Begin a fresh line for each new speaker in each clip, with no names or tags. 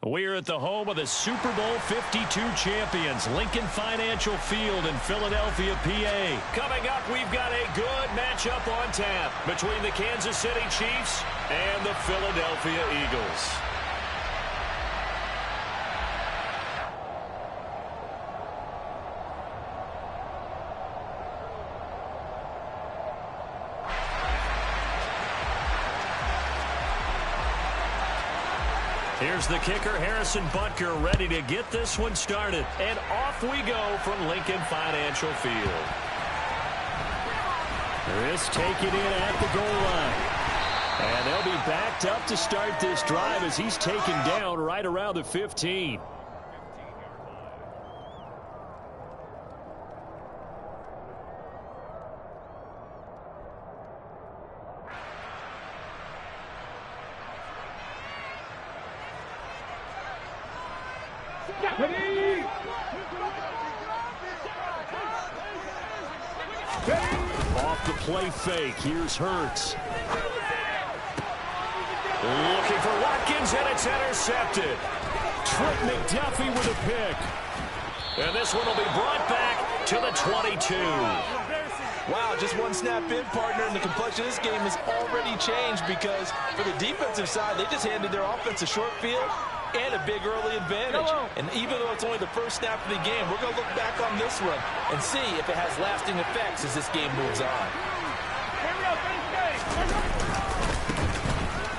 We're at the home of the Super Bowl 52 champions, Lincoln Financial Field in Philadelphia, PA. Coming up, we've got a good matchup on tap between the Kansas City Chiefs and the Philadelphia Eagles. Here's the kicker, Harrison Butker, ready to get this one started. And off we go from Lincoln Financial Field. Chris taking in at the goal line. And they'll be backed up to start this drive as he's taken down right around the 15. Off the play fake. Here's Hurts. Looking for Watkins, and it's intercepted. Trent McDuffie with a pick. And this one will be brought back to the 22.
Wow, just one snap in, partner, and the complexion of this game has already changed because for the defensive side, they just handed their offense a short field and a big early advantage. And even though it's only the first snap of the game, we're going to look back on this one and see if it has lasting effects as this game moves on.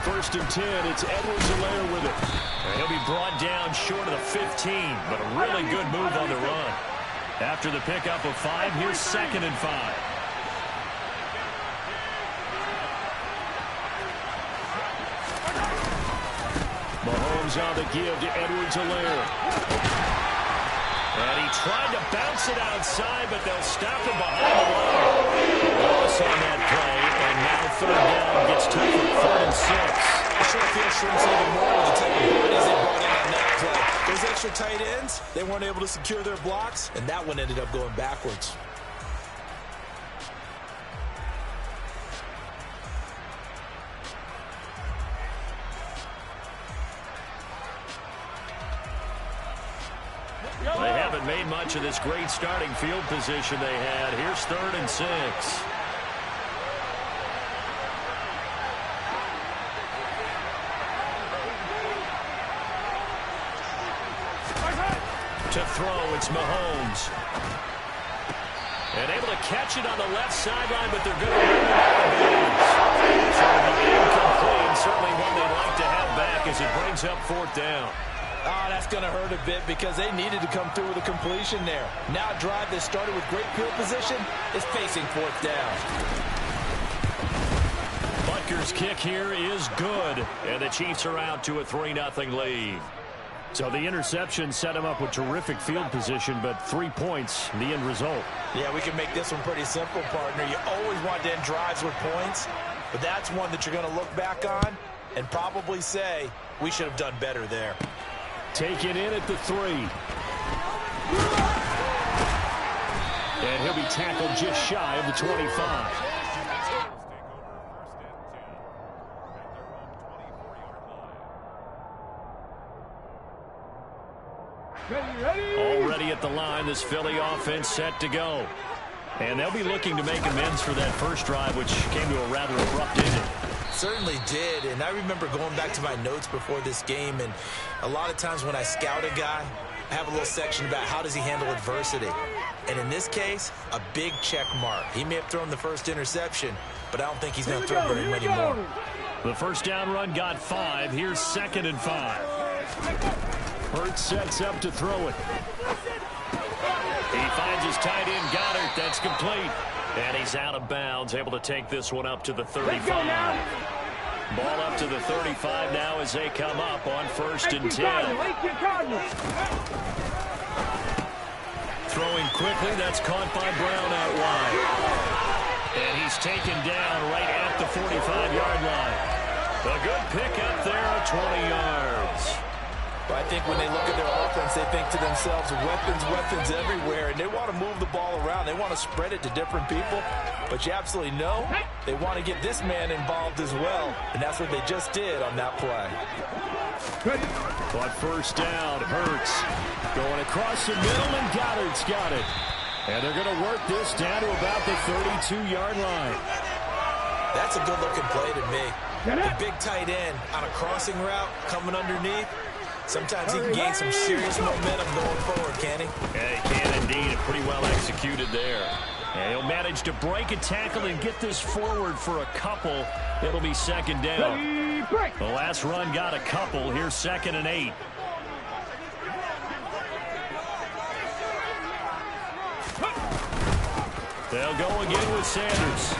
First and 10, it's Edwards-Helaire with it. And he'll be brought down short of the 15, but a really good move on the run. After the pickup of 5, here's 2nd and 5. Mahomes on the give to Edwards-Helaire. And he tried to bounce it outside, but they'll stop him behind the line. Loss on that play, and now 3rd down gets tough for 3rd and 6.
The short field shrinks even more with the type of bodies they brought in on that play. Those extra tight ends, they weren't able to secure their blocks, and that one ended up going backwards.
They haven't made much of this great starting field position they had. Here's 3rd and 6. To throw, it's Mahomes. And able to catch it on the left sideline, but they're going to run it out of bounds. So it'll be incomplete, certainly one they'd like to have back as it brings up 4th down.
Oh, that's going to hurt a bit because they needed to come through with a completion there. Now a drive that started with great field position is facing 4th down.
Butker's kick here is good, and the Chiefs are out to a 3-0 lead. So the interception set him up with terrific field position, but 3 points, the end result.
Yeah, we can make this one pretty simple, partner. You always want to end drives with points, but that's one that you're going to look back on and probably say, we should have done better there.
Taken in at the 3. And he'll be tackled just shy of the 25. Already at the line, this Philly offense set to go. And they'll be looking to make amends for that first drive, which came to a rather abrupt ending.
Certainly did, and I remember going back to my notes before this game, and a lot of times when I scout a guy, I have a little section about how does he handle adversity. And in this case, a big check mark. He may have thrown the first interception, but I don't think he's going to throw very many more.
The first down run got 5. Here's 2nd and 5. Hurts sets up to throw it. He finds his tight end, Goddard. That's complete. And he's out of bounds, able to take this one up to the 35. Ball up to the 35 now as they come up on 1st and 10. Throwing quickly, that's caught by Brown out wide. And he's taken down right at the 45-yard line. A good pickup there of 20 yards.
But I think when they look at their offense, they think to themselves, weapons everywhere, and they want to move the ball around. They want to spread it to different people, but you absolutely know they want to get this man involved as well, and that's what they just did on that play.
But first down, Hurts going across the middle, and Goddard's got it. And they're going to work this down to about the 32-yard line.
That's a good-looking play to me. The big tight end on a crossing route coming underneath. Sometimes he can gain some serious momentum going forward, can he?
Yeah, he can indeed. Pretty well executed there. And he'll manage to break a tackle and get this forward for a couple. It'll be second down. The last run got a couple. Here's 2nd and 8. They'll go again with Sanders.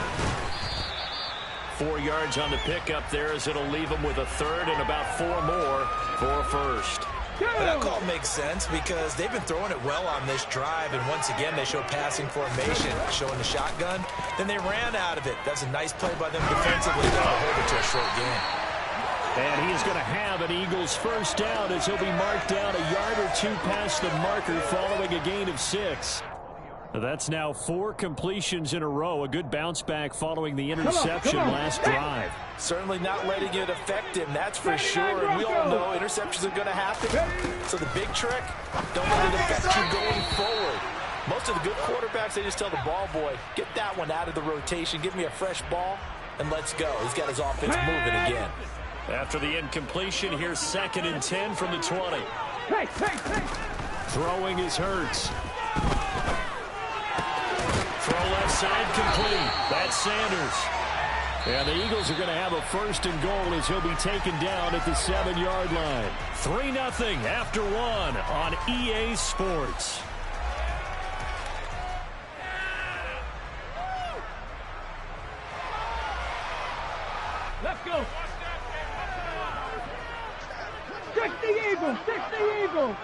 4 yards on the pickup there as it'll leave them with a third and about 4 more for a first.
That call makes sense because they've been throwing it well on this drive, and once again they show passing formation, showing the shotgun. Then they ran out of it. That's a nice play by them defensively to hold it to a short game.
And he's going to have an Eagles first down as he'll be marked down a yard or 2 past the marker following a gain of 6. That's now 4 completions in a row. A good bounce back following the interception last drive.
Certainly not letting it affect him, that's for sure. And we all know interceptions are going to happen. So the big trick, don't let it affect you going forward. Most of the good quarterbacks, they just tell the ball boy, get that one out of the rotation, give me a fresh ball, and let's go. He's got his offense moving again.
After the incompletion, here's 2nd and 10 from the 20. Throwing is Hurts. Throw left side complete. That's Sanders. And the Eagles are going to have a 1st and goal as he'll be taken down at the 7-yard line. 3-0 after 1 on EA Sports.
Let's go. Stick the Eagles. Stick the Eagles.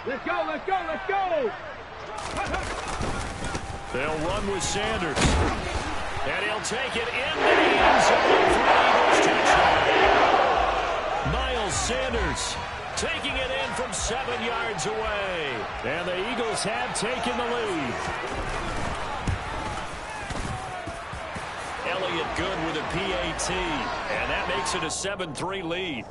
Let's go, let's go, let's go!
They'll run with Sanders. And he'll take it in the end zone for an Eagles touchdown. Miles Sanders taking it in from 7 yards away. And the Eagles have taken the lead. Elliott good with a PAT. And that makes it a 7-3 lead.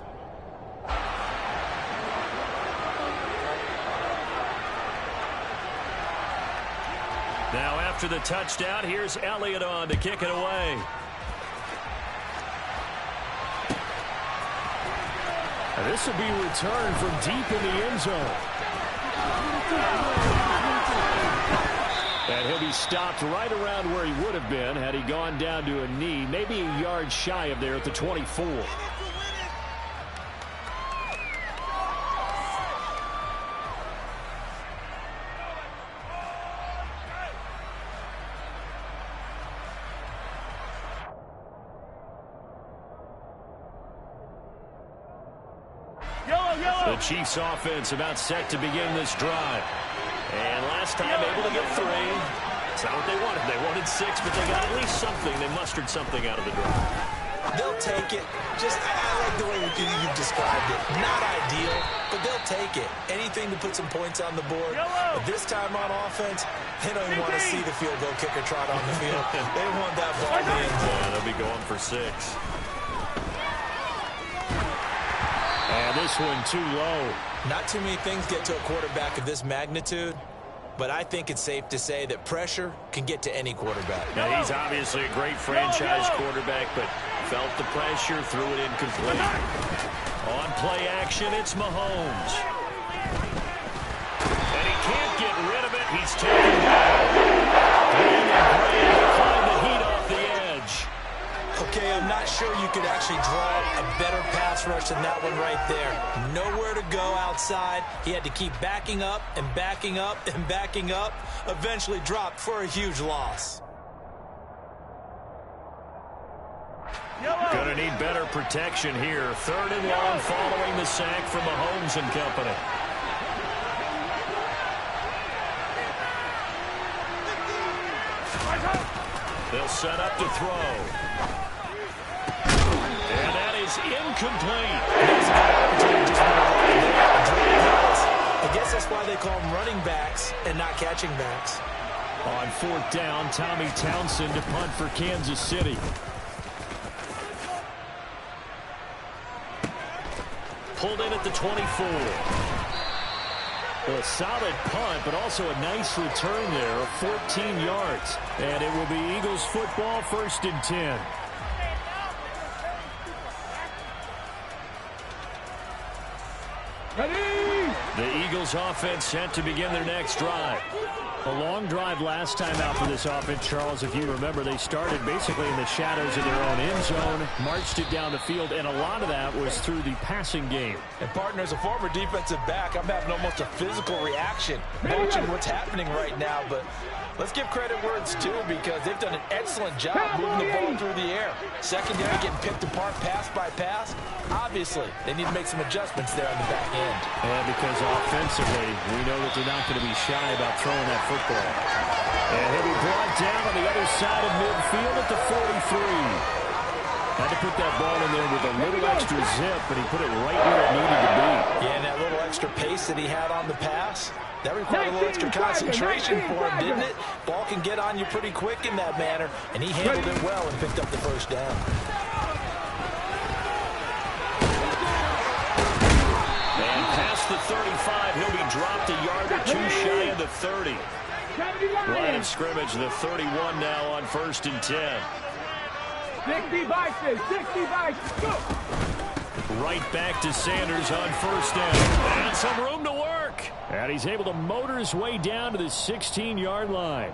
Now after the touchdown, here's Elliott on to kick it away. And this will be returned from deep in the end zone. And he'll be stopped right around where he would have been had he gone down to a knee, maybe a yard shy of there at the 24. The Chiefs offense about set to begin this drive. And last time able to get 3. It's not what they wanted. They wanted 6, but they got at least something. They mustered something out of the drive.
They'll take it. I like the way you've described it. Not ideal, but they'll take it. Anything to put some points on the board. But this time on offense, they don't even want to see the field goal kicker trot on the field. They want that ball in the end zone.
Yeah, they'll be going for 6. And this one too low.
Not too many things get to a quarterback of this magnitude, but I think it's safe to say that pressure can get to any quarterback.
Now, he's obviously a great franchise quarterback, but felt the pressure, threw it incomplete. On play action, it's Mahomes. And he can't get rid of it. He's taken down. Brandon to find the heat off the edge.
Okay, I'm not sure you could actually draw a better pass rush than that one right there. Nowhere to go outside. He had to keep backing up and backing up and backing up. Eventually dropped for a huge loss.
Gonna need better protection here. 3rd and long following the sack from Mahomes and company. They'll set up to throw. And that is incomplete.
I guess that's why they call them running backs and not catching backs.
On 4th down, Tommy Townsend to punt for Kansas City. Pulled in at the 24. Well, a solid punt, but also a nice return there of 14 yards. And it will be Eagles football, 1st and 10.
Ready!
The Eagles offense set to begin their next drive. A long drive last time out for this offense, Charles. If you remember, they started basically in the shadows of their own end zone, marched it down the field, and a lot of that was through the passing game.
And, partner, as a former defensive back, I'm having almost a physical reaction watching what's happening right now. But let's give credit where it's due, because they've done an excellent job moving the ball through the air. Secondary getting picked apart pass by pass. Obviously, they need to make some adjustments there on the back end.
And because offensively, we know that they're not going to be shy about throwing that football. And he'll be brought down on the other side of midfield at the 43. Had to put that ball in there with a little extra zip, but he put it right where it needed to be.
Yeah, and that little extra pace that he had on the pass, that required a little extra concentration for him, didn't it? Ball can get on you pretty quick in that manner, and he handled it well and picked up the 1st down.
And past the 35, he'll be dropped a yard or two shy of the 30. Line of scrimmage, the 31 now on 1st and 10.
60 boxes, 60 boxes, go!
Right back to Sanders on 1st down. And some room to work. And he's able to motor his way down to the 16-yard line.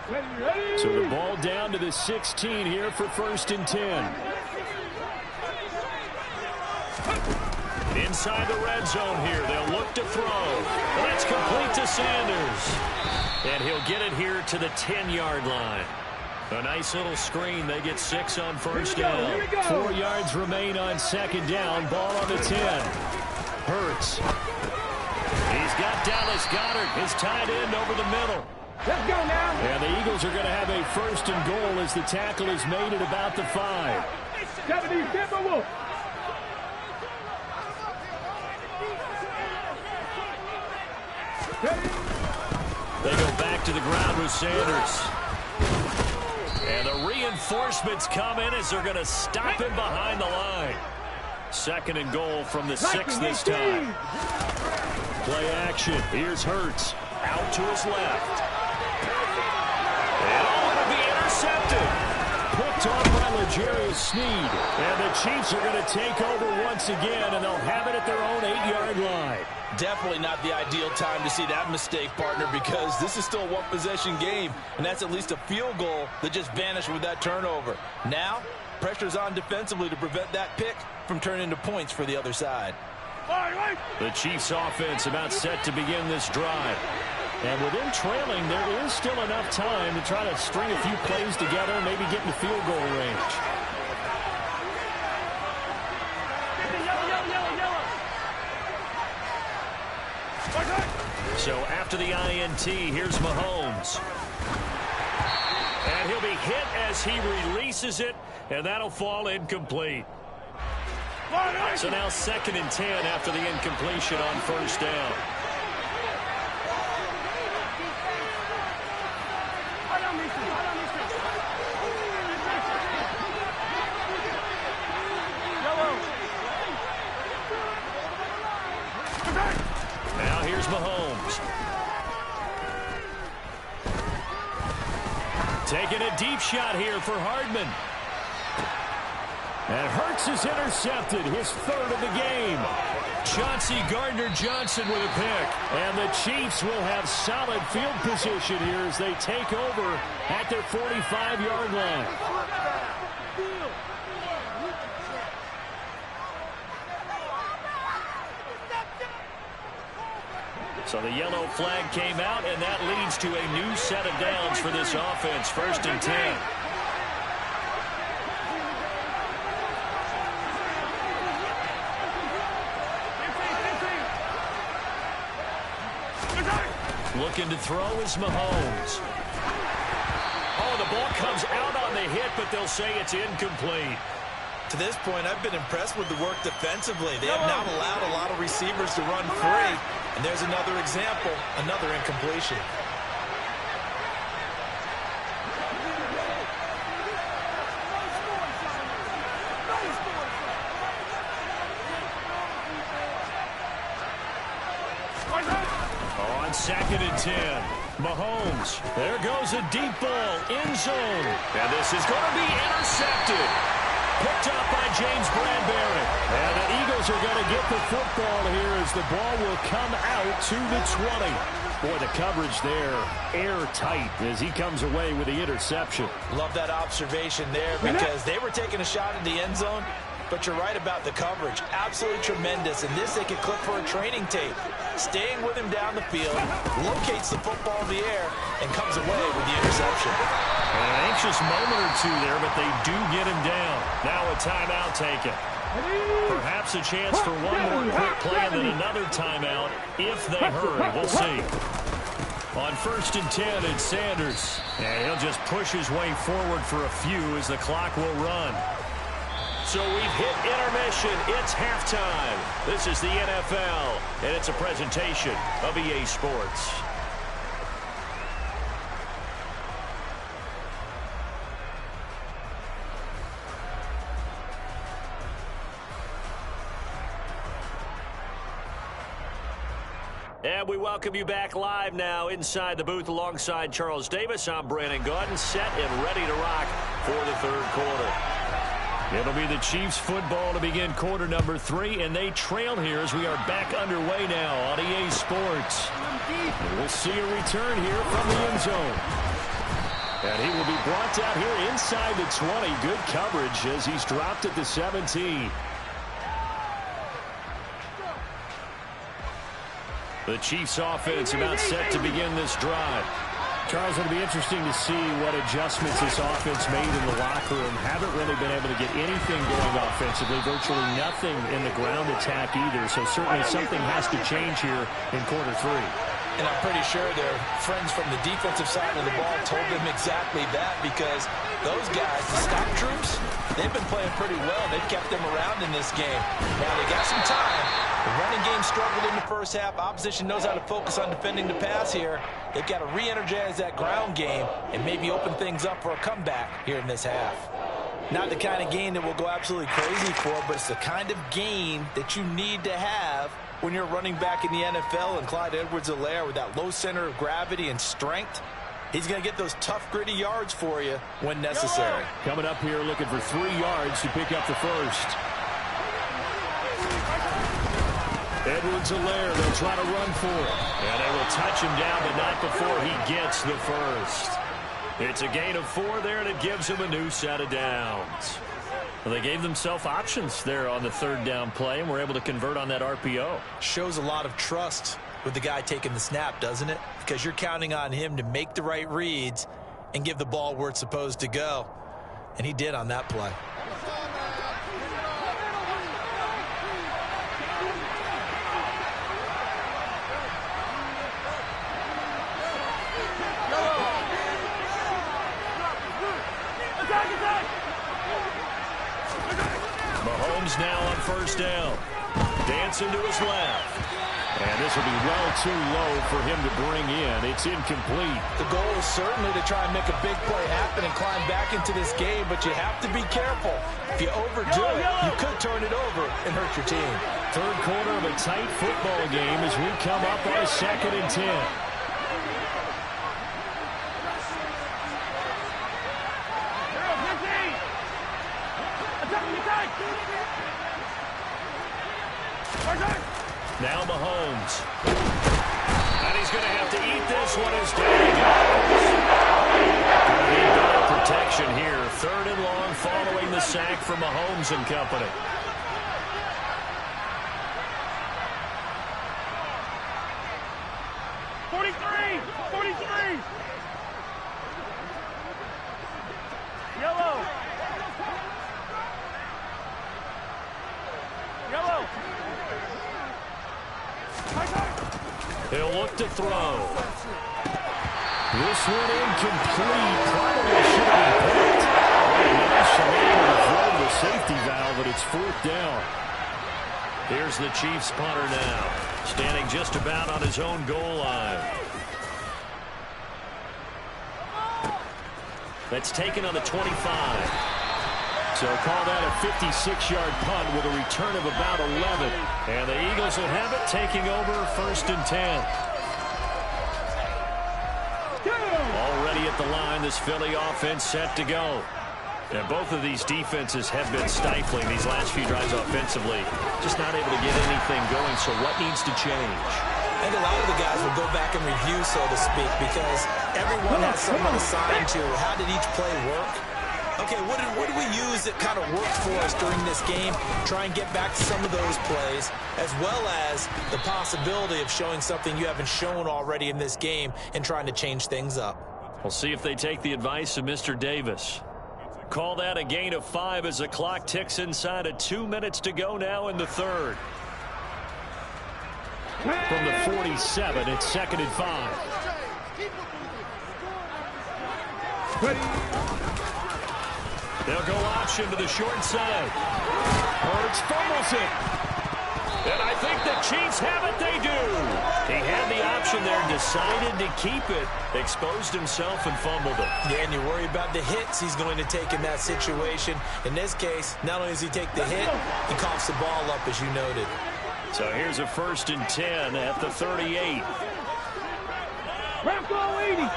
Ready.
So the ball down to the 16 here for 1st and 10. Inside the red zone here. They'll look to throw. That's complete to Sanders. And he'll get it here to the 10-yard line. A nice little screen. They get 6 on 1st down. 4 yards remain on 2nd down. Ball on the 10. Hurts. He's got Dallas Goedert, his tight end, over the middle.
Let's go now.
And the Eagles are going to have a 1st and goal as the tackle is made at about the 5.
70, Timberwolf.
They go back to the ground with Sanders. And the reinforcements come in as they're going to stop him behind the line. 2nd and goal from the 6 this time. Play action. Here's Hurts. Out to his left. And it'll be intercepted. Picked off by L'Jarius Sneed. And the Chiefs are going to take over once again, and they'll have it at their own 8-yard line.
Definitely not the ideal time to see that mistake, partner, because this is still a one-possession game, and that's at least a field goal that just vanished with that turnover. Now, pressure's on defensively to prevent that pick from turning into points for the other side.
The Chiefs offense about set to begin this drive. And with them trailing, there is still enough time to try to string a few plays together and maybe get in the field goal range. So after the INT, here's Mahomes. And he'll be hit as he releases it, and that'll fall incomplete. So now 2nd and 10 after the incompletion on 1st down. Now here's Mahomes. Taking a deep shot here for Hardman. And Hurts is intercepted, his 3rd of the game. Chauncey Gardner-Johnson with a pick. And the Chiefs will have solid field position here as they take over at their 45-yard line. So the yellow flag came out, and that leads to a new set of downs for this offense. 1st and 10. Looking to throw is Mahomes. Oh, the ball comes out on the hit, but they'll say it's incomplete.
To this point, I've been impressed with the work defensively. They have not allowed a lot of receivers to run free. And there's another example, another incompletion.
On 2nd and 10, Mahomes. There goes a deep ball, end zone. And this is going to be intercepted. Picked up by James Bradbury. And the Eagles are going to get the football here as the ball will come out to the 20. Boy, the coverage there, airtight as he comes away with the interception.
Love that observation there because they were taking a shot at the end zone, but you're right about the coverage. Absolutely tremendous. And this they could clip for a training tape. Staying with him down the field, locates the football in the air, and comes away with the interception.
An anxious moment or two there, but they do get him down. Now a timeout taken. Perhaps a chance for one more quick play and then another timeout if they hurry. We'll see. On 1st and 10, it's Sanders. And he'll just push his way forward for a few as the clock will run. So we've hit intermission. It's halftime. This is the NFL, and it's a presentation of EA Sports. And we welcome you back live now inside the booth alongside Charles Davis. I'm Brandon Gaudin, set and ready to rock for the third quarter. It'll be the Chiefs football to begin quarter number 3, and they trail here as we are back underway now on EA Sports. And we'll see a return here from the end zone. And he will be brought out here inside the 20. Good coverage as he's dropped at the 17. The Chiefs offense about set to begin this drive. Charles, it'll be interesting to see what adjustments this offense made in the locker room. Haven't really been able to get anything going offensively, virtually nothing in the ground attack either. So certainly something has to change here in quarter 3.
And I'm pretty sure their friends from the defensive side of the ball told them exactly that because those guys, the stock troops, they've been playing pretty well. They've kept them around in this game. Now they got some time. The running game struggled in the first half. Opposition knows how to focus on defending the pass here. They've got to re-energize that ground game and maybe open things up for a comeback here in this half. Not the kind of game that we'll go absolutely crazy for, but it's the kind of game that you need to have when you're running back in the NFL. And Clyde Edwards-Helaire with that low center of gravity and strength, he's going to get those tough, gritty yards for you when necessary.
Coming up here looking for 3 yards to pick up the first. Edwards-Helaire, they'll try to run for it. And they will touch him down, but not before he gets the first. It's a gain of 4 there, and it gives him a new set of downs. Well, they gave themselves options there on the 3rd down play, and were able to convert on that RPO.
Shows a lot of trust with the guy taking the snap, doesn't it? Because you're counting on him to make the right reads and give the ball where it's supposed to go. And he did on that play.
Mahomes now on 1st down. Dancing to his left. And this will be well too low for him to bring in. It's incomplete.
The goal is certainly to try and make a big play happen and climb back into this game, but you have to be careful. If you overdo it, you could turn it over and hurt your team.
3rd quarter of a tight football game as we come up on a 2nd and 10. Now Mahomes. And he's going to have to eat this one as down he goes. Need better protection here. 3rd and long following the sack from Mahomes and company.
Yellow.
He'll look to throw. This one incomplete. Probably should have been picked. Nice able to throw the safety valve. It's 4th down. Here's the Chiefs punter now, standing just about on his own goal line. That's taken on the 25. So call that a 56-yard punt with a return of about 11. And the Eagles will have it, taking over 1st and 10. Already at the line, this Philly offense set to go. And both of these defenses have been stifling these last few drives offensively. Just not able to get anything going, so what needs to change?
I think a lot of the guys will go back and review, so to speak, because everyone has someone assigned to how did each play work. Okay, what did we use that kind of worked for us during this game? Try and get back to some of those plays, as well as the possibility of showing something you haven't shown already in this game and trying to change things up.
We'll see if they take the advice of Mr. Davis. Call that a gain of 5 as the clock ticks inside of 2 minutes to go now in the 3rd. From the 47, it's 2nd and 5. They'll go option to the short side. Hurts fumbles it. And I think the Chiefs have it. They do. He had the option there, decided to keep it, exposed himself and fumbled it.
Yeah, and you worry about the hits he's going to take in that situation. In this case, not only does he take the hit, he coughs the ball up, as you noted.
So here's a 1st and 10 at the 38.
Bronco 80.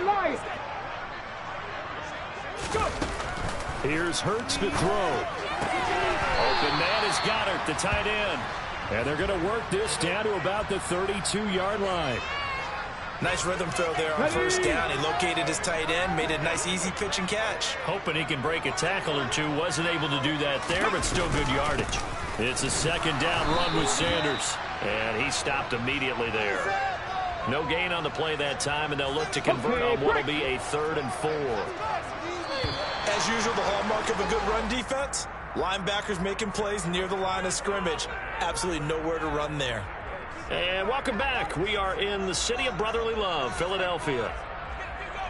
Lions. Go.
Here's Hurts to throw. Open man is Goddard, the tight end. And they're going to work this down to about the 32-yard line.
Nice rhythm throw there on 1st down. He located his tight end, made a nice easy pitch and catch.
Hoping he can break a tackle or two. Wasn't able to do that there, but still good yardage. It's a 2nd down run with Sanders. And he stopped immediately there. No gain on the play that time, and they'll look to convert on what will be a 3rd and 4.
As usual, the hallmark of a good run defense, linebackers making plays near the line of scrimmage. Absolutely nowhere to run there.
And welcome back. We are in the city of brotherly love, Philadelphia.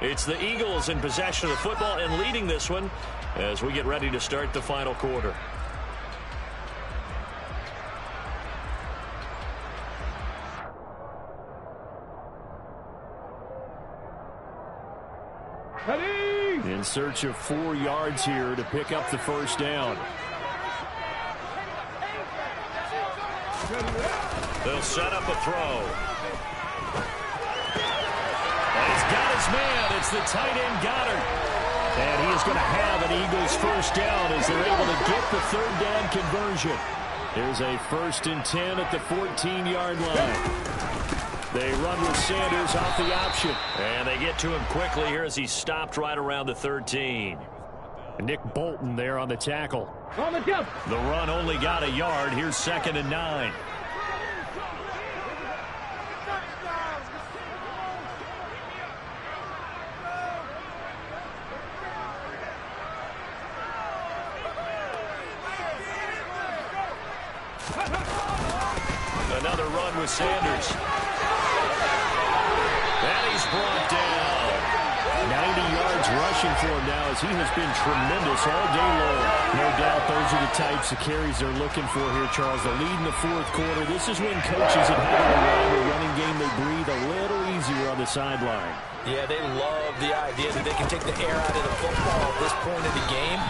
It's the Eagles in possession of the football and leading this one as we get ready to start the final quarter. In search of 4 yards here to pick up the 1st down. They'll set up a throw. And he's got his man. It's the tight end Goddard. And he is going to have an Eagles 1st down as they're able to get the 3rd down conversion. Here's a 1st and 10 at the 14-yard line. They run with Sanders off the option. And they get to him quickly here as he's stopped right around the 13. Nick Bolton there on the tackle.
On the jump.
The run only got a yard. Here's 2nd and 9. Another run with Sanders. And he's brought down. 90 yards rushing for him now as he has been tremendous all day long. No doubt those are the types of carries they're looking for here, Charles. The lead in the 4th quarter. This is when coaches have had a reliable running game. They breathe a little easier on the sideline.
Yeah, they love the idea that they can take the air out of the football at this point in the game.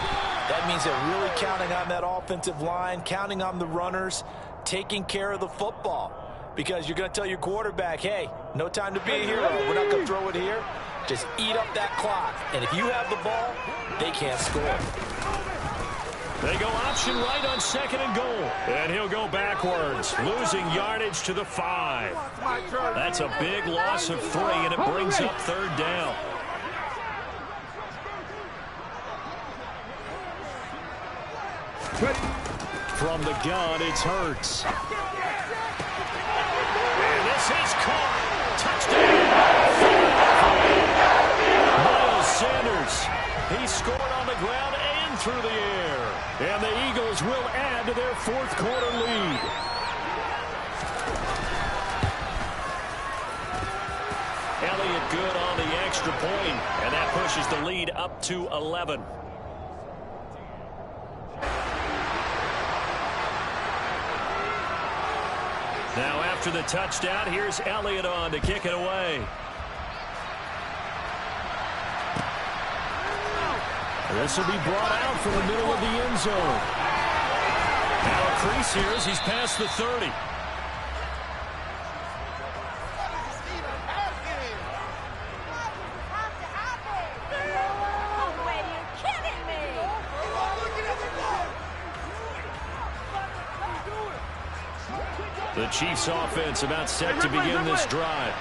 That means they're really counting on that offensive line, counting on the runners, taking care of the football. Because you're going to tell your quarterback, hey, no time to be a hero. We're not going to throw it here. Just eat up that clock. And if you have the ball, they can't score.
They go option right on 2nd and goal. And he'll go backwards, losing yardage to the 5. That's a big loss of 3, and it brings up 3rd down. From the gun, it's Hurts. And this is caught. Touchdown. Miles Sanders. He scored on the ground and through the air. And the Eagles will add to their 4th quarter lead. Elliott good on the extra point, and that pushes the lead up to 11. Now after the touchdown, here's Elliott on to kick it away. This will be brought out from the middle of the end zone. Now a crease here as he's past the 30. The Chiefs offense about set to begin this drive.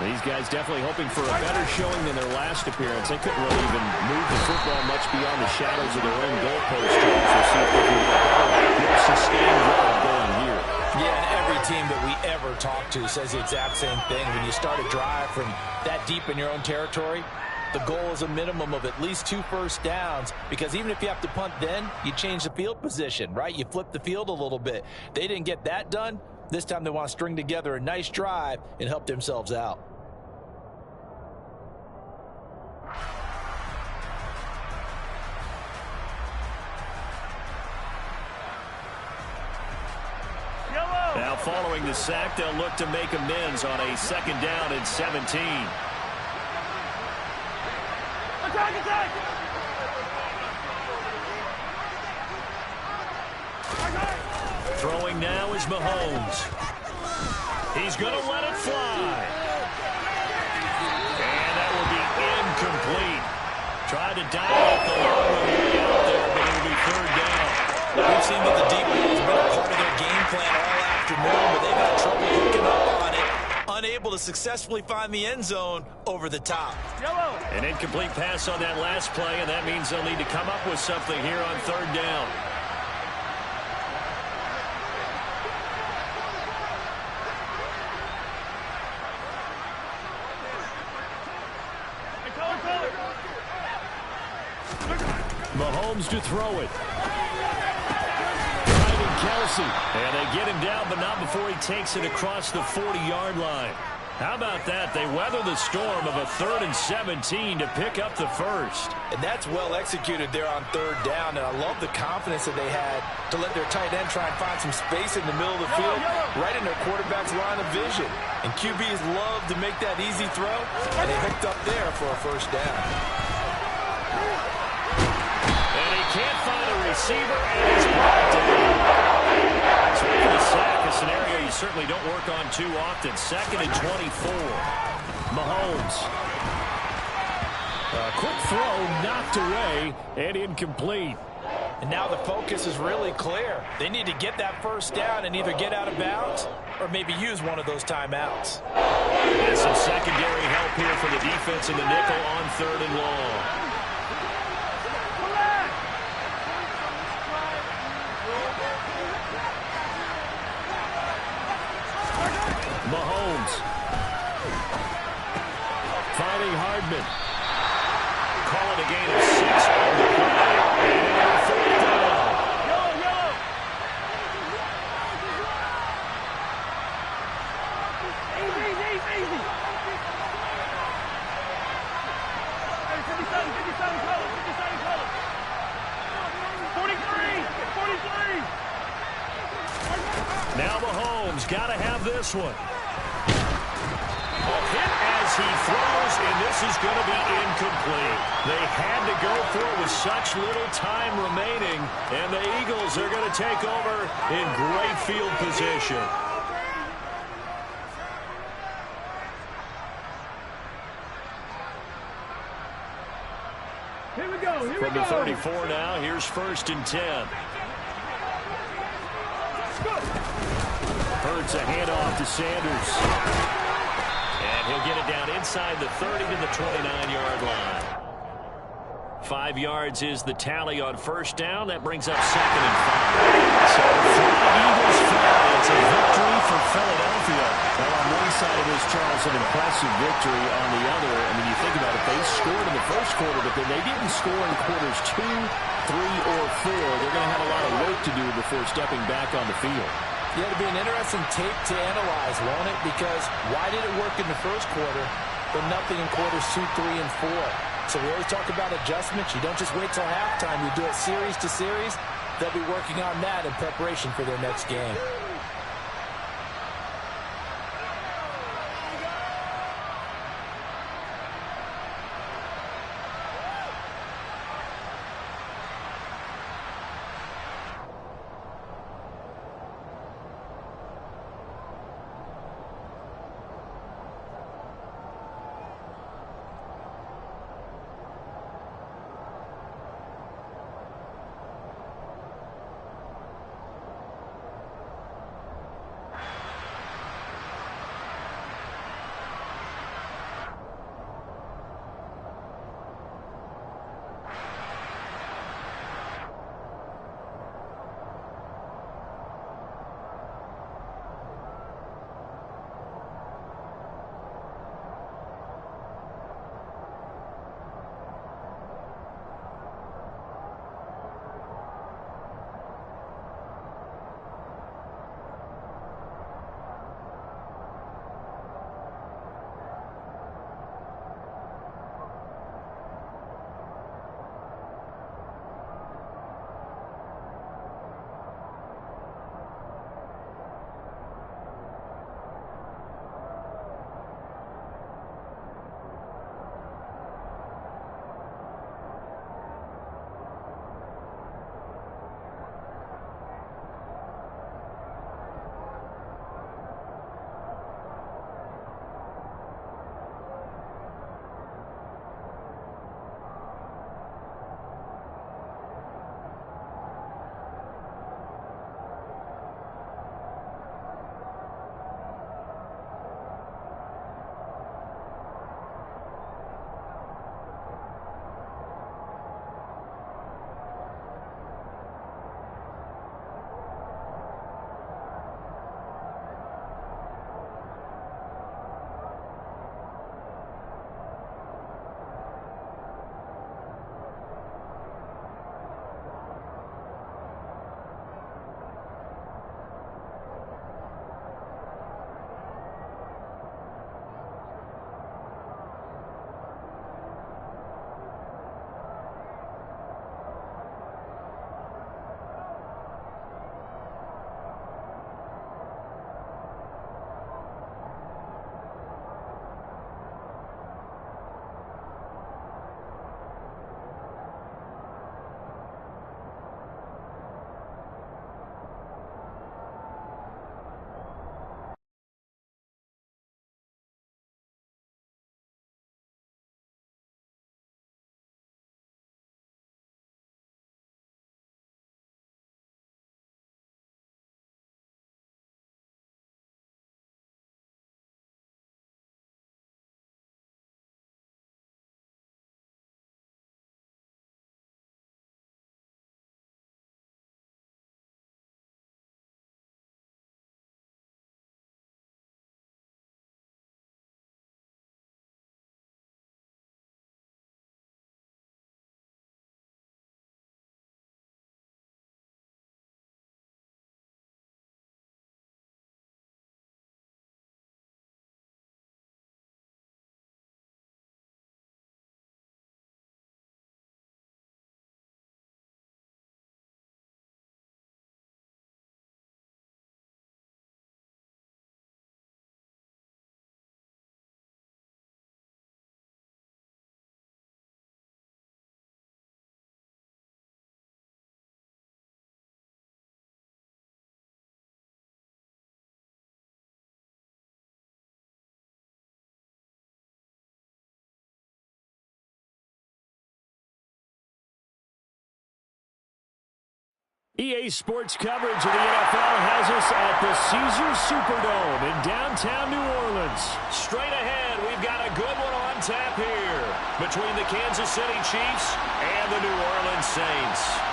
These guys definitely hoping for a better showing than their last appearance. They couldn't really even move the football much beyond the shadows of their own goalpost. So see if they can get a more sustained drive going here.
Yeah, and every team that we ever talk to says the exact same thing. When you start a drive from that deep in your own territory, the goal is a minimum of at least 2 first downs, because even if you have to punt then, you change the field position, right? You flip the field a little bit. They didn't get that done. This time they want to string together a nice drive and help themselves out.
Now following the sack, they'll look to make amends on a 2nd down and 17.
Attack!
Throwing now is Mahomes. He's going to let it fly. And that will be incomplete. Tried to dial up the long one way out there, but it'll be 3rd down.
We've seen that the deep ball has been a part of their game plan all afternoon, but they've had trouble hooking up on it, unable to successfully find the end zone over the top.
An incomplete pass on that last play, and that means they'll need to come up with something here on 3rd down. Mahomes to throw it. Finding Kelsey. And they get him down, but not before he takes it across the 40-yard line. How about that? They weather the storm of a 3rd and 17 to pick up the first.
And that's well executed there on 3rd down. And I love the confidence that they had to let their tight end try and find some space in the middle of the field, right in their quarterback's line of vision. And QBs love to make that easy throw, and they hooked up there for a 1st down.
Can't find a receiver, and he's brought down. So after the sack, a scenario you certainly don't work on too often. 2nd and 24. Mahomes. A quick throw knocked away and incomplete.
And now the focus is really clear. They need to get that 1st down and either get out of bounds or maybe use one of those timeouts.
And some secondary help here for the defense in the nickel on 3rd and long. Mahomes. Finding Hardman. Call it a gain of 6 on the play. And 4th down.
Yellow. Easy. 57 color. 43.
Now Mahomes got to have this one. A hit as he throws, and this is going to be incomplete. They had to go for it with such little time remaining, and the Eagles are going to take over in great field position.
Here we go.
From the 34 now, here's 1st and 10. Hurts a handoff to Sanders. And he'll get it down inside the 30 to the 29-yard line. 5 yards is the tally on 1st down. That brings up 2nd and 5. So Eagles fly. It's a victory for Philadelphia. Well, on one side of this, Charles, an impressive victory. On the other, I mean, you think about it, they scored in the 1st quarter, but then they didn't score in quarters 2, 3, or 4. They're going to have a lot of work to do before stepping back on the field.
Yeah, it'll be an interesting tape to analyze, won't it? Because why did it work in the 1st quarter than nothing in quarters 2, 3, and 4. So we always talk about adjustments. You don't just wait till halftime. You do it series to series. They'll be working on that in preparation for their next game.
EA Sports coverage of the NFL has us at the Caesars Superdome in downtown New Orleans. Straight ahead, we've got a good one on tap here between the Kansas City Chiefs and the New Orleans Saints.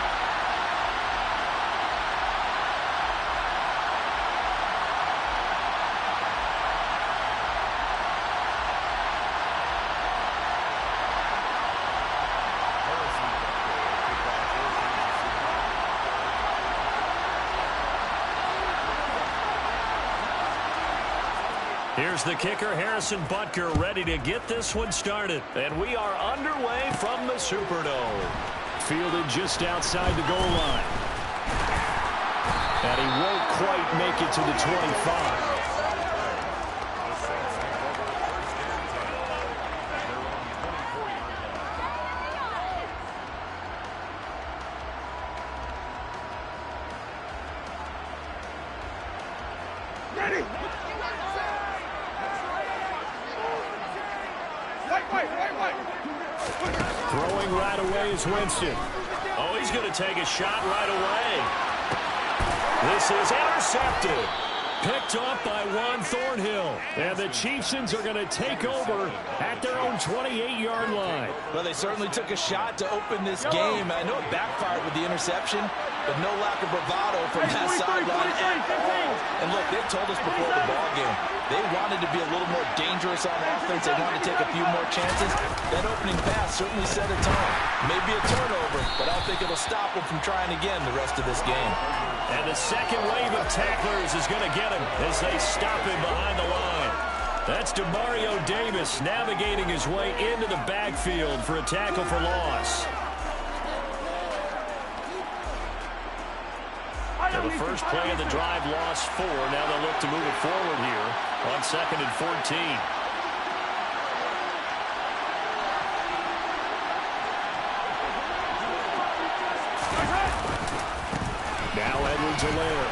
Here's the kicker, Harrison Butker, ready to get this one started. And we are underway from the Superdome. Fielded just outside the goal line. And he won't quite make it to the 25. Throwing right away is Winston. Oh, he's going to take a shot right away. This is intercepted. Picked up by Juan Thornhill. And the Chieftains are going to take over at their own 28-yard line.
Well, they certainly took a shot to open this game. I know it backfired with the interception, but no lack of bravado from that sideline at all. And look, they told us before the ball game, they wanted to be a little more dangerous on offense. They wanted to take a few more chances. That opening pass certainly set a tone. Maybe a turnover, but I don't think it'll stop them from trying again the rest of this game.
And the second wave of tacklers is going to get him as they stop him behind the line. That's Demario Davis navigating his way into the backfield for a tackle for loss. And the first play of the drive lost 4. Now they'll look to move it forward here on 2nd and 14. Now Edwards-Helaire.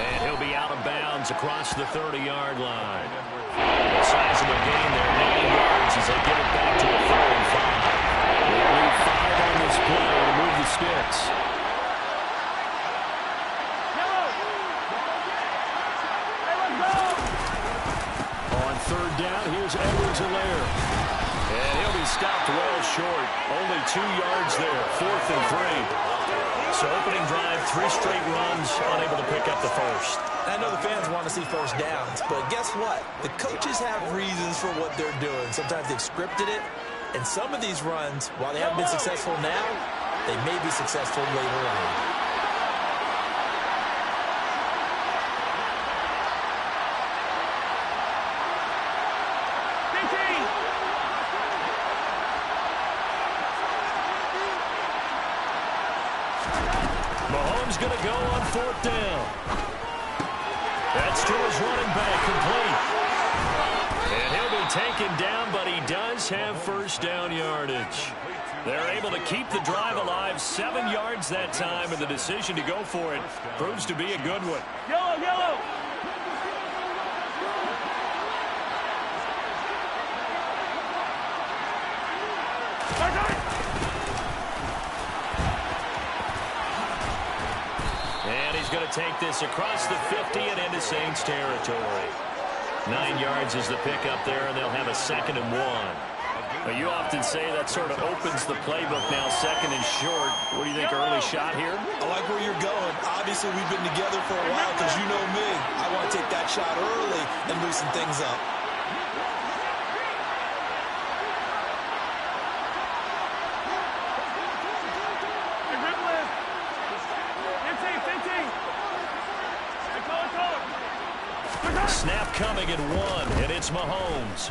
And he'll be out of bounds across the 30-yard line. A sizable gain there, 9 yards as they get it back to a 4 and 5. They'll leave 5 on this play to move the sticks. On 3rd down, here's Edwards-Helaire. And he'll be stopped well short. Only 2 yards there, 4th and 3. So opening drive, 3 straight runs, unable to pick up the first.
I know the fans want to see first downs, but guess what? The coaches have reasons for what they're doing. Sometimes they've scripted it, and some of these runs, while they haven't been successful now, they may be successful later on.
Mahomes going to go on 4th down. That's to his running back, complete. And he'll be taken down, but he does have first down yardage. They're able to keep the drive alive, 7 yards that time, and the decision to go for it proves to be a good one.
Yellow, yellow.
And he's going to take this across the 50 and into Saints territory. 9 yards is the pickup there, and they'll have a 2nd and 1. Now, you often say that sort of opens the playbook now, 2nd and short. What do you think, early shot here?
I like where you're going. Obviously, we've been together for a while because you know me. I want to take that shot early and loosen things up.
Snap coming at 1, and it's Mahomes.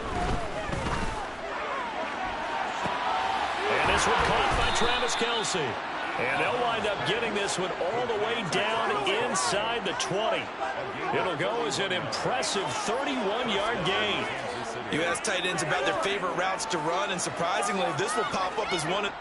And this one caught by Travis Kelce. And they'll wind up getting this one all the way down inside the 20. It'll go as an impressive 31-yard gain.
You ask tight ends about their favorite routes to run, and surprisingly, this will pop up as one of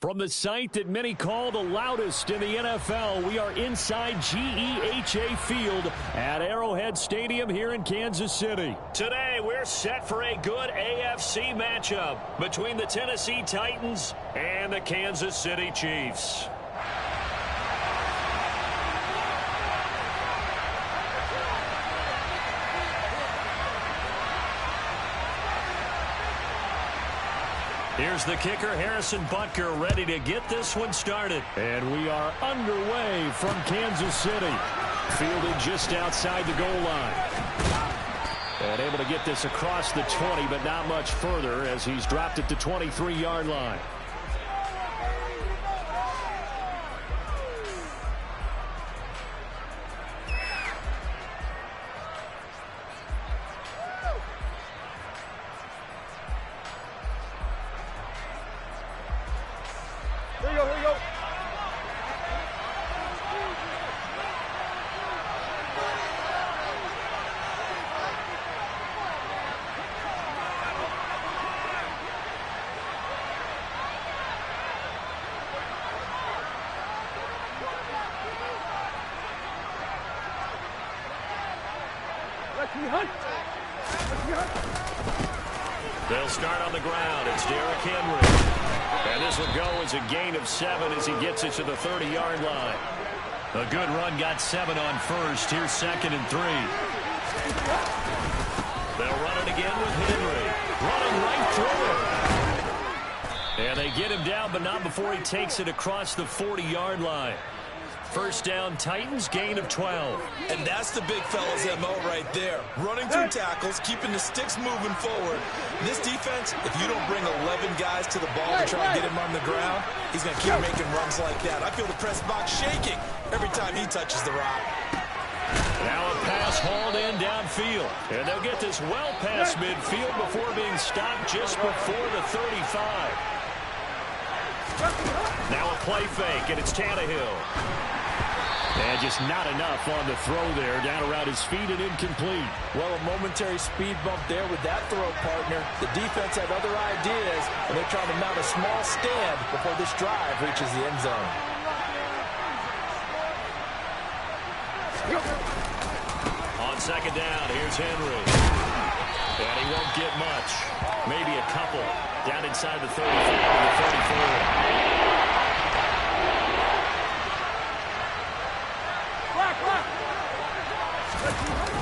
From the site that many call the loudest in the NFL, we are inside GEHA Field at Arrowhead Stadium here in Kansas City. Today, we're set for a good AFC matchup between the Tennessee Titans and the Kansas City Chiefs. Here's the kicker, Harrison Butker, ready to get this one started. And we are underway from Kansas City. Fielded just outside the goal line. And able to get this across the 20, but not much further as he's dropped it to 23-yard line. They'll start on the ground. It's Derrick Henry. And this will go as a gain of 7 as he gets it to the 30-yard line. A good run got 7 on first. Here's 2nd and 3. They'll run it again with Henry. Running right through it. And they get him down, but not before he takes it across the 40-yard line. First down, Titans, gain of 12.
And that's the big fella's MO right there. Running through tackles, keeping the sticks moving forward. This defense, if you don't bring 11 guys to the ball to try and get him on the ground, he's going to keep making runs like that. I feel the press box shaking every time he touches the rock.
Now a pass hauled in downfield. And they'll get this well past midfield before being stopped just before the 35. Now a play fake, and it's Tannehill. And just not enough on the throw there, down around his feet and incomplete.
Well, a momentary speed bump there with that throw, partner. The defense had other ideas, and they're trying to mount a small stand before this drive reaches the end zone.
On second down, here's Henry. And he won't get much. Maybe a couple. Down inside the 35 and the 34.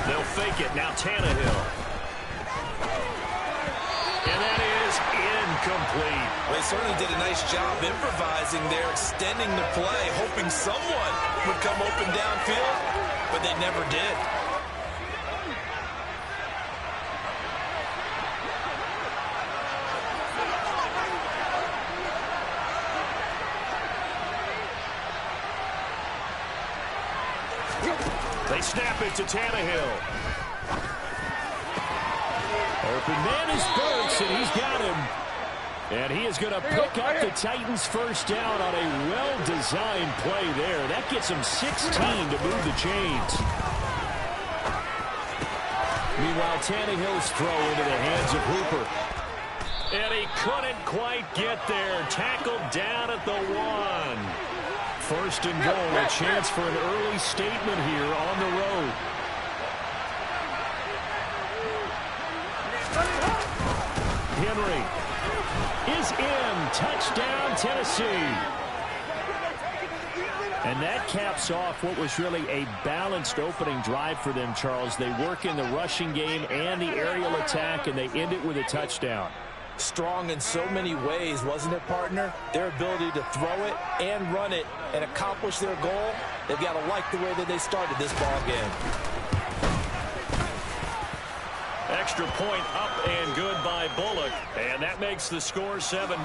They'll fake it. Now Tannehill. And that is incomplete.
Well, they certainly did a nice job improvising there, extending the play, hoping someone would come open downfield, but they never did.
They snap it to Tannehill. Open man is Burks, and he's got him. And he is going to pick up the Titans' first down on a well-designed play there. That gets him 16 to move the chains. Meanwhile, Tannehill's throw into the hands of Hooper. And he couldn't quite get there. Tackled down at the 1. First and goal, a chance for an early statement here on the road. Henry is in. Touchdown, Tennessee. And that caps off what was really a balanced opening drive for them, Charles. They work in the rushing game and the aerial attack, and they end it with a touchdown.
Strong in so many ways, wasn't it, partner? Their ability to throw it and run it and accomplish their goal, they've got to like the way that they started this ball game.
Extra point up and good by Bullock, and that makes the score 7-0.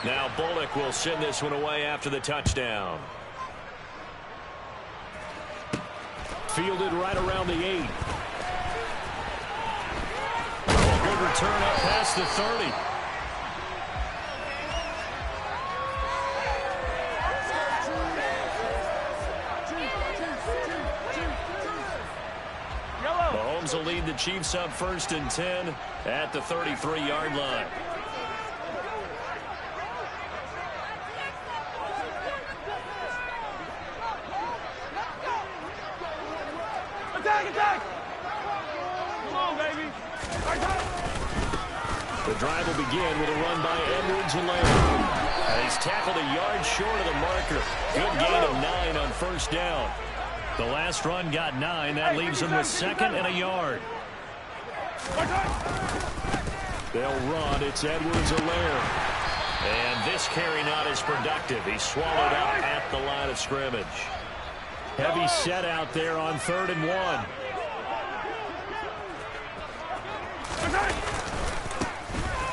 Now Bullock will send this one away after the touchdown. Fielded right around the 8. Oh, good return up past the 30. Bengals will lead the Chiefs up 1st and 10 at the 33-yard line.
Attack, attack! Come on, baby.
The drive will begin with a run by Edwards-Helaire. He's tackled a yard short of the marker. Good gain of 9 on 1st down. The last run got 9. That leaves him with 2nd and a yard. They'll run. It's Edwards-Helaire. And this carry not as productive. He's swallowed up at the line of scrimmage. Heavy set out there on 3rd and 1.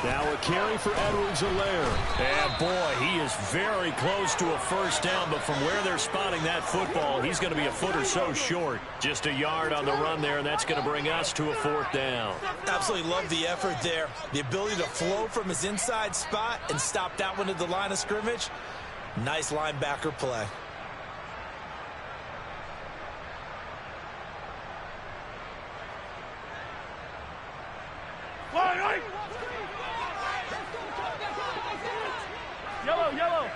Now a carry for Edwards-Helaire. And boy, he is very close to a 1st down, but from where they're spotting that football, he's going to be a foot or so short. Just a yard on the run there, and that's going to bring us to a 4th down.
Absolutely love the effort there. The ability to flow from his inside spot and stop that one at the line of scrimmage. Nice linebacker play.
Yellow, yellow.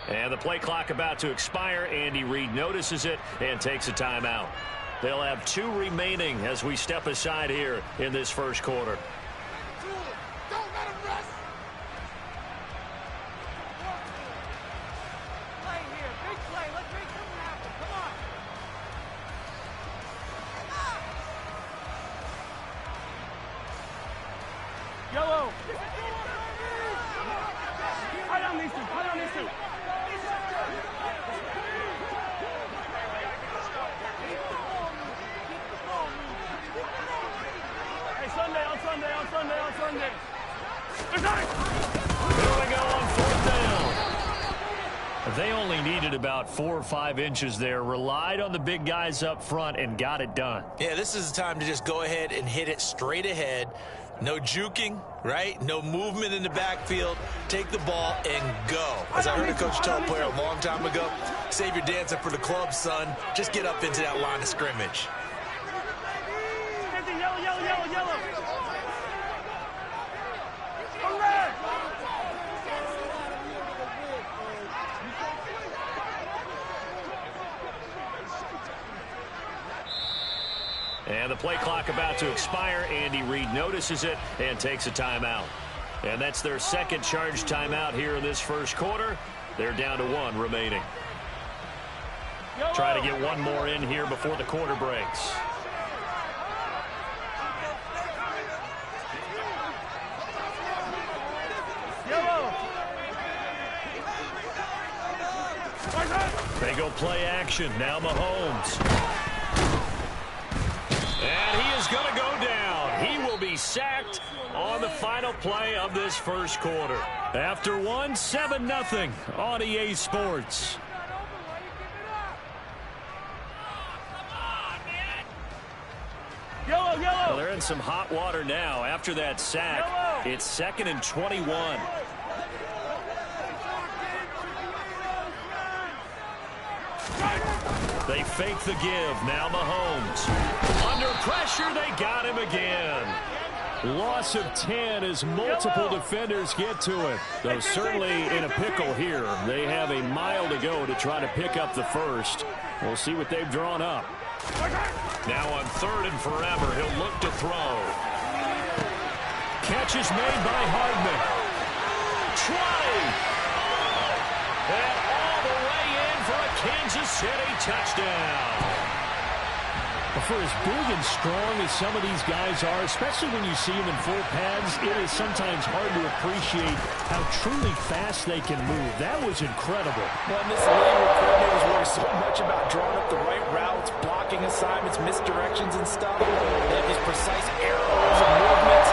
And the play clock about to expire. Andy Reid notices it and takes a timeout. They'll have 2 remaining as we step aside here in this 1st quarter.
Yellow. High down these 2. High down these 2. Hey, Sunday, on Sunday, on Sunday, on Sunday.
Here we go on 4th down. They only needed about 4 or 5 inches there. Relied on the big guys up front and got it done.
Yeah, this is the time to just go ahead and hit it straight ahead. No juking, right? No movement in the backfield. Take the ball and go. As I heard a coach tell a player a long time ago, save your dancing for the club, son. Just get up into that line of scrimmage.
Yellow, yellow, yellow, yellow.
And the play clock about to expire. Andy Reid notices it and takes a timeout. And that's their 2nd charge timeout here in this 1st quarter. They're down to 1 remaining. Try to get 1 more in here before the quarter breaks. They go play action. Now Mahomes. And he is going to go down. He will be sacked on the final play of this 1st quarter. After 1, 7-0 on EA Sports.
Yellow, yellow.
Well, they're in some hot water now. After that sack,
Yellow.
it's 2nd and 21. They fake the give. Now Mahomes. Under pressure, they got him again. Loss of 10 as multiple defenders get to it. Though certainly in a pickle here. They have a mile to go to try to pick up the 1st. We'll see what they've drawn up. Now on 3rd and forever, he'll look to throw. Catch is made by Hardman. 20. And all the way in for a Kansas City touchdown.
For as big and strong as some of these guys are, especially when you see them in full pads, it is sometimes hard to appreciate how truly fast they can move. That was incredible.
Well, in this league where coordinators worry so much about drawing up the right routes, blocking assignments, misdirections and stuff, they have these precise arrows and movements.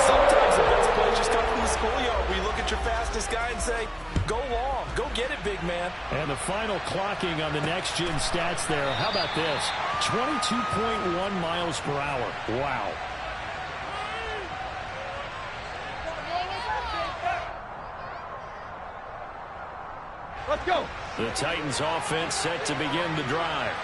Sometimes the best plays just come from the schoolyard. We look at your fast
this guy and say, go long, go get it, big man.
And the final clocking on the next-gen stats there. How about this? 22.1 miles per hour. Wow.
Let's go.
The Titans offense set to begin the drive.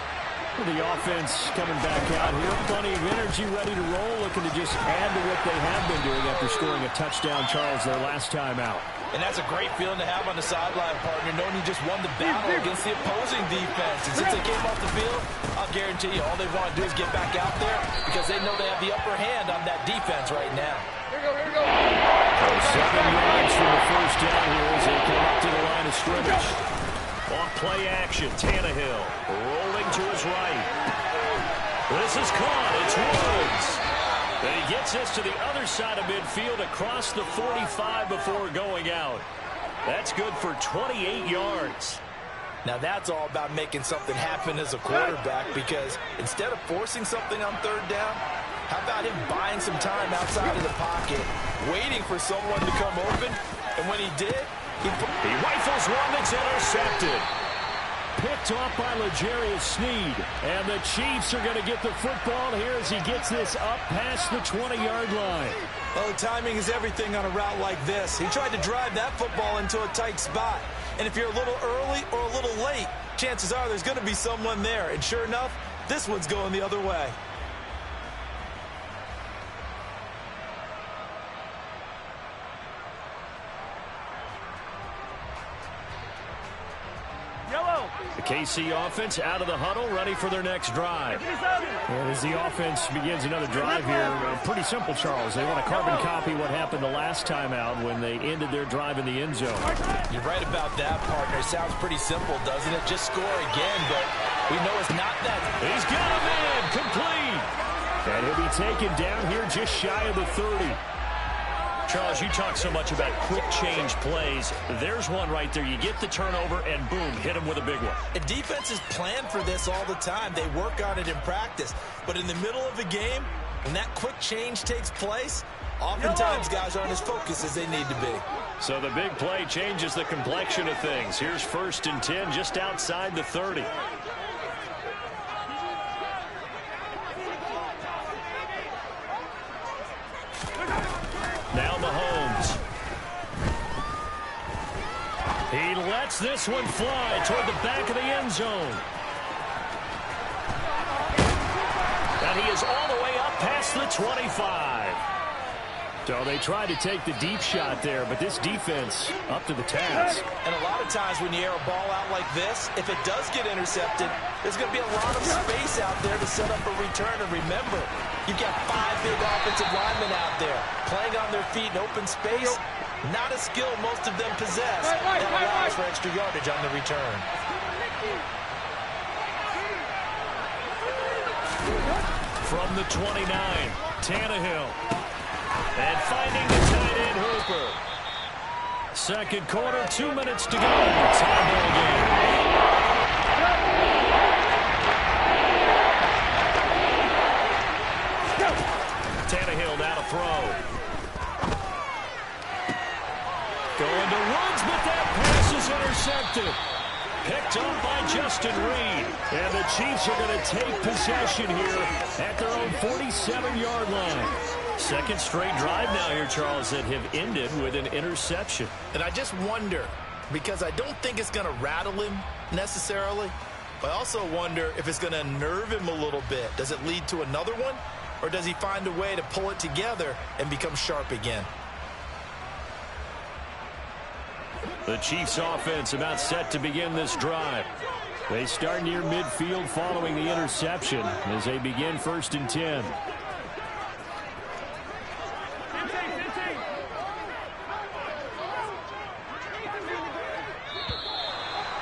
The offense coming back out here. Plenty of energy, ready to roll, looking to just add to what they have been doing after scoring a touchdown, Charles, their last time out.
And that's a great feeling to have on the sideline, partner, knowing you just won the battle against the opposing defense. And since they came off the field, I'll guarantee you all they want to do is get back out there because they know they have the upper hand on that defense right now.
Here we go.
So 7 yards from the first down here as they come up to the line of scrimmage. On play action, Tannehill rolling to his right. This is caught. It's Woods. And he gets this to the other side of midfield across the 45 before going out. That's good for 28 yards.
Now that's all about making something happen as a quarterback because instead of forcing something on third down, how about him buying some time outside of the pocket, waiting for someone to come open, and when he did, he
rifles one that's intercepted.
Picked off by L'Jarius Sneed. And the Chiefs are going to get the football here as he gets this up past the 20-yard line.
Well, timing is everything on a route like this. He tried to drive that football into a tight spot. And if you're a little early or a little late, chances are there's going to be someone there. And sure enough, this one's going the other way.
Yellow.
The KC offense out of the huddle, ready for their next drive.
And as the offense begins another drive here, pretty simple, Charles. They want to carbon copy what happened the last time out when they ended their drive in the end zone.
You're right about that, partner. Sounds pretty simple, doesn't it? Just score again, but we know it's not that.
He's got a man, complete.
And he'll be taken down here just shy of the 30.
Charles, you talk so much about quick change plays. There's one right there. You get the turnover, and boom, hit him with a big one.
And defenses plan for this all the time. They work on it in practice. But in the middle of the game, when that quick change takes place, oftentimes guys aren't as focused as they need to be.
So the big play changes the complexion of things. Here's 1st and 10 just outside the 30. Now Mahomes. He lets this one fly toward the back of the end zone. And he is all the way up past the 25.
So they tried to take the deep shot there, but this defense up to the task.
And a lot of times when you air a ball out like this, if it does get intercepted, there's going to be a lot of space out there to set up a return. And remember, you've got 5 big offensive linemen out there playing on their feet in open space. Not a skill most of them possess. That allows for extra yardage on the return.
From the 29, Tannehill. And finding the tight end Hooper. Second quarter, 2 minutes to go. Tie ball game. Tannehill now to throw. Going to Woods, but that pass is intercepted. Picked up by Justin Reed. And the Chiefs are going to take possession here at their own 47-yard line. Second straight drive now here, Charles, that have ended with an interception.
And I just wonder, because I don't think it's going to rattle him necessarily, but I also wonder if it's going to nerve him a little bit. Does it lead to another one, or does he find a way to pull it together and become sharp again?
The Chiefs offense about set to begin this drive. They start near midfield following the interception as they begin 1st and 10.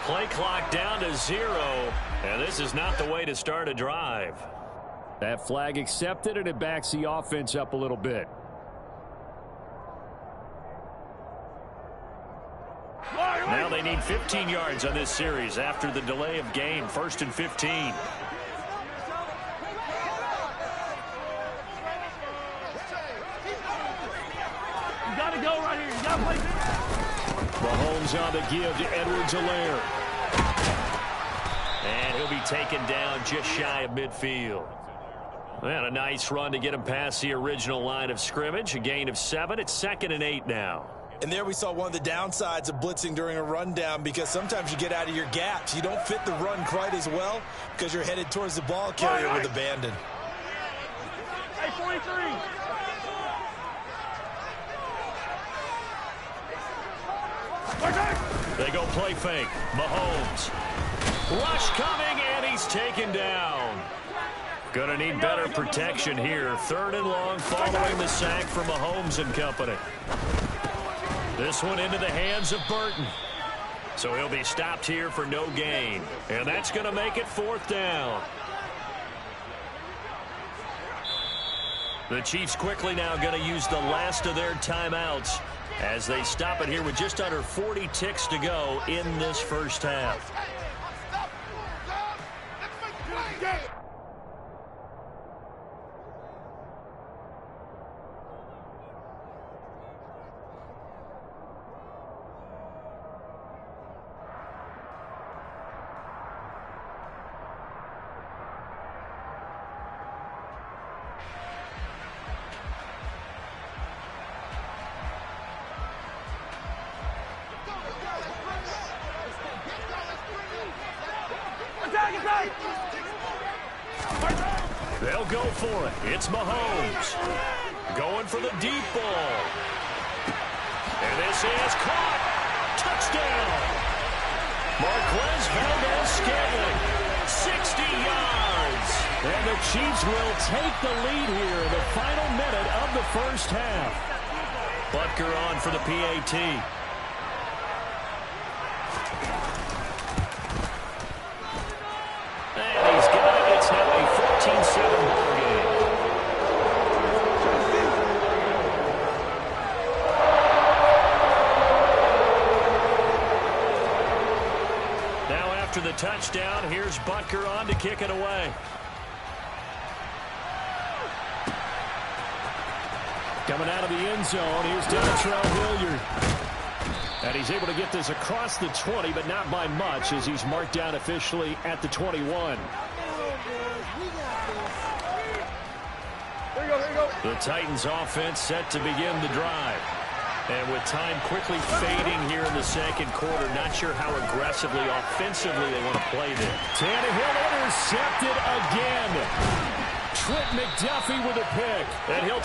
Play clock down to 0, and this is not the way to start a drive.
That flag accepted, and it backs the offense up a little bit.
Now they need 15 yards on this series after the delay of game. 1st and 15.
You got to go right here. You got to play.
Mahomes on the give to Edwards-Helaire. And he'll be taken down just shy of midfield. And a nice run to get him past the original line of scrimmage. A gain of 7. It's 2nd and 8 now.
And there we saw one of the downsides of blitzing during a rundown, because sometimes you get out of your gaps. You don't fit the run quite as well because you're headed towards the ball carrier with abandon.
Hey, 43.
They go play fake. Mahomes. Rush coming, and he's taken down. Gonna need better protection here. 3rd and long following the sack from Mahomes and company. This one into the hands of Burton. So he'll be stopped here for no gain. And that's going to make it 4th down. The Chiefs quickly now going to use the last of their timeouts as they stop it here with just under 40 ticks to go in this first half. They'll go for it. It's Mahomes going for the deep ball. And this is caught. Touchdown. Marquez Valdez-Scantling, 60 yards. And the Chiefs will take the lead here in the final minute of the first half. Butker on for the PAT. And he's got it. It's now a 14-7 ball game. Now after the touchdown, here's Butker on to kick it away. Coming out of the end zone, here's Dontrell Hilliard. And he's able to get this across the 20, but not by much, as he's marked down officially at the 21.
There you go, there you go.
The Titans offense set to begin the drive. And with time quickly fading here in the second quarter, not sure how aggressively, offensively they want to play this.
Tannehill intercepted again. Trent McDuffie with a pick.
And he'll